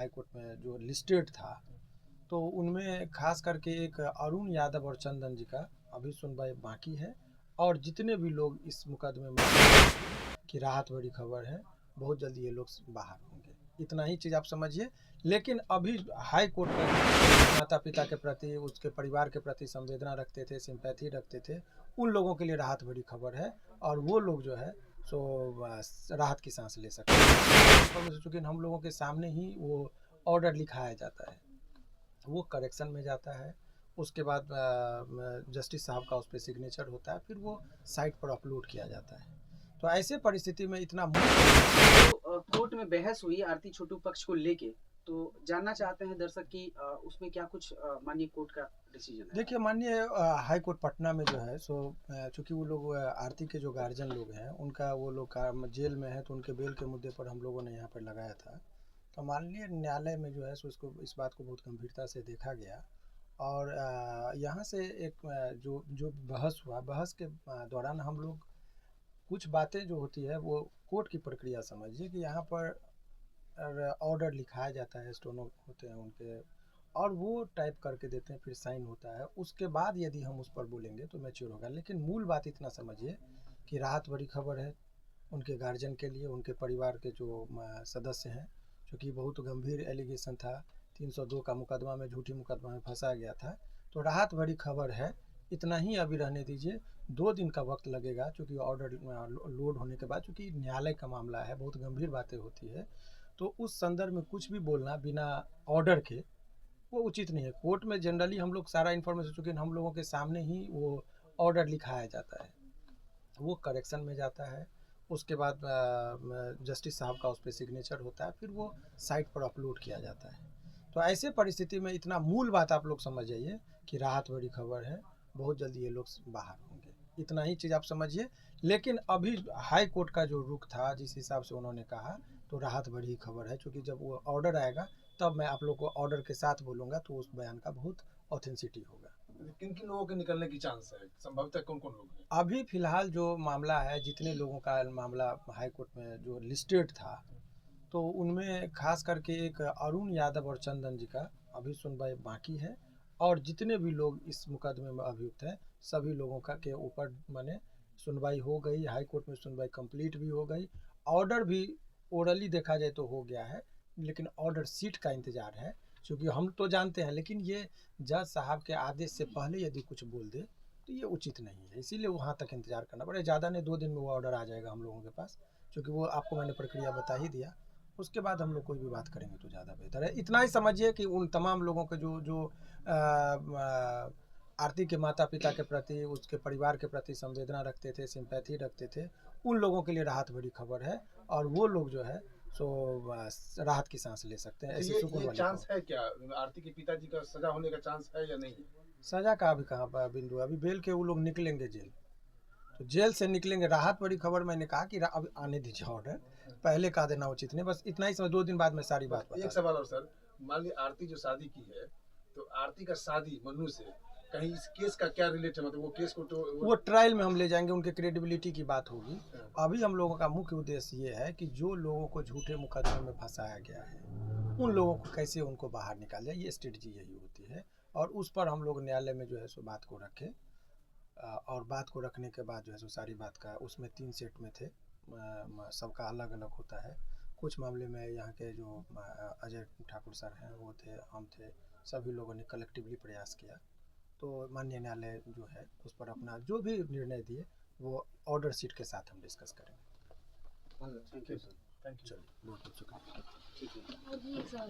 High court में जो listed था, तो उनमें खास करके एक अरुण यादव और चंदन जी का अभी सुनवाई बाकी है। और जितने भी लोग इस मुकदमे में की राहत भरी खबर है, बहुत जल्दी ये लोग बाहर होंगे। इतना ही चीज़ आप समझिए। लेकिन अभी हाई कोर्ट का माता पिता के प्रति, उसके परिवार के प्रति संवेदना रखते थे, सिंपैथी रखते थे, उन लोगों के लिए राहत भरी खबर है। और वो लोग जो है सो राहत की सांस ले सकते हैं, चूँकि हम लोगों के सामने ही वो ऑर्डर लिखाया जाता है, वो करेक्शन में जाता है, उसके बाद जस्टिस साहब का उस पर सिग्नेचर होता है, फिर वो साइट पर अपलोड किया जाता है। तो ऐसे परिस्थिति में इतना तो कोर्ट में बहस हुई आरती छोटू पक्ष को लेके, तो जानना चाहते हैं दर्शक कि उसमें क्या कुछ माननीय कोर्ट का डिसीजन है? देखिए, माननीय हाई कोर्ट पटना में जो है सो चूँकि वो लोग आरती के जो गार्जियन लोग हैं, उनका वो लोग का जेल में है, तो उनके बेल के मुद्दे पर हम लोगों ने यहाँ पर लगाया था। तो माननीय न्यायालय में जो है सो इसको, इस बात को बहुत गंभीरता से देखा गया। और यहाँ से एक जो जो बहस हुआ, बहस के दौरान हम लोग कुछ बातें जो होती है वो कोर्ट की प्रक्रिया समझिए कि यहाँ पर ऑर्डर लिखाया जाता है, स्टोनो होते हैं उनके, और वो टाइप करके देते हैं, फिर साइन होता है। उसके बाद यदि हम उस पर बोलेंगे तो मैच्योर होगा। लेकिन मूल बात इतना समझिए कि राहत भरी खबर है उनके गार्जियन के लिए, उनके परिवार के जो सदस्य हैं, क्योंकि बहुत गंभीर एलिगेशन था, 302 का मुकदमा में, झूठी मुकदमा में फंसा गया था। तो राहत भरी खबर है, इतना ही अभी रहने दीजिए। 2 दिन का वक्त लगेगा, चूँकि ऑर्डर लोड होने के बाद, चूँकि न्यायालय का मामला है, बहुत गंभीर बातें होती है, तो उस संदर्भ में कुछ भी बोलना बिना ऑर्डर के वो उचित नहीं है। कोर्ट में जनरली हम लोग सारा इन्फॉर्मेशन, चूँकि हम लोगों के सामने ही वो ऑर्डर लिखाया जाता है, वो करेक्शन में जाता है, उसके बाद जस्टिस साहब का उस पर सिग्नेचर होता है, फिर वो साइट पर अपलोड किया जाता है। तो ऐसे परिस्थिति में इतना मूल बात आप लोग समझ जाइए कि राहत भरी खबर है, बहुत जल्दी ये लोग बाहर होंगे। इतना ही चीज़ आप समझिए। लेकिन अभी हाई कोर्ट का जो रुख था, जिस हिसाब से उन्होंने कहा, तो राहत भरी खबर है, क्योंकि जब वो ऑर्डर आएगा तब मैं आप लोग को ऑर्डर के साथ बोलूँगा, तो उस बयान का बहुत ऑथेंसिटी होगा। किन किन लोगों के निकलने की चांस है, संभवतः कौन कौन लोग हैं? अभी फिलहाल जो मामला है, जितने लोगों का मामला हाई कोर्ट में जो लिस्टेड था, तो उनमें खास करके एक अरुण यादव और चंदन जी का अभी सुनवाई बाकी है। और जितने भी लोग इस मुकदमे में अभियुक्त हैं, सभी लोगों का के ऊपर माने सुनवाई हो गई, हाई कोर्ट में सुनवाई कंप्लीट भी हो गई। ऑर्डर भी ओरली देखा जाए तो हो गया है, लेकिन ऑर्डर सीट का इंतज़ार है, क्योंकि हम तो जानते हैं, लेकिन ये जज साहब के आदेश से पहले यदि कुछ बोल दे तो ये उचित नहीं है, इसीलिए वहाँ तक इंतज़ार करना पड़ेगा। ज़्यादा नहीं, 2 दिन में वो ऑर्डर आ जाएगा हम लोगों के पास, क्योंकि वो आपको मैंने प्रक्रिया बता ही दिया। उसके बाद हम लोग कोई भी बात करेंगे तो ज़्यादा बेहतर है। इतना ही समझिए कि उन तमाम लोगों के जो जो आरती के माता पिता के प्रति, उसके परिवार के प्रति संवेदना रखते थे, सिंपैथी रखते थे, उन लोगों के लिए राहत भरी खबर है। और वो लोग जो है सो राहत की सांस ले सकते हैं। ऐसी सुकून ये वाली चांस खबर। है क्या, आरती के पिताजी का सजा होने का चांस है या नहीं? सजा का अभी कहाँ पर बिंदु है, अभी बेल के वो लोग निकलेंगे जेल, तो जेल से निकलेंगे। राहत बड़ी खबर मैंने कहा कि अब आने दीजिए ऑर्डर, पहले कहा देना उचित नहीं। बस इतना ही समझ, 2 दिन बाद में सारी बात बता। एक सवाल और सर, मान लीजिए आरती जो शादी की है, तो आरती का शादी मन्नू से कहीं इस केस का क्या रिलेट है, मतलब वो केस को तो वो ट्रायल में हम ले जाएंगे, उनके क्रेडिबिलिटी की बात होगी। अभी हम लोगों का मुख्य उद्देश्य ये है कि जो लोगों को झूठे मुकदमे में फंसाया गया है, उन लोगों को कैसे उनको बाहर निकाला जाए, ये स्ट्रेटजी यही होती है। और उस पर हम लोग न्यायालय में जो है सो बात को रखें, और बात को रखने के बाद जो है सो सारी बात का, उसमें 3 सेट में थे, सबका अलग अलग होता है। कुछ मामले में यहाँ के जो अजय ठाकुर सर हैं वो थे, हम थे, सभी लोगों ने कलेक्टिवली प्रयास किया। तो माननीय न्यायालय जो है उस पर अपना जो भी निर्णय दिए वो ऑर्डर सीट के साथ हम डिस्कस करेंगे। Thank you sir. चलिए, बहुत बहुत शुक्रिया।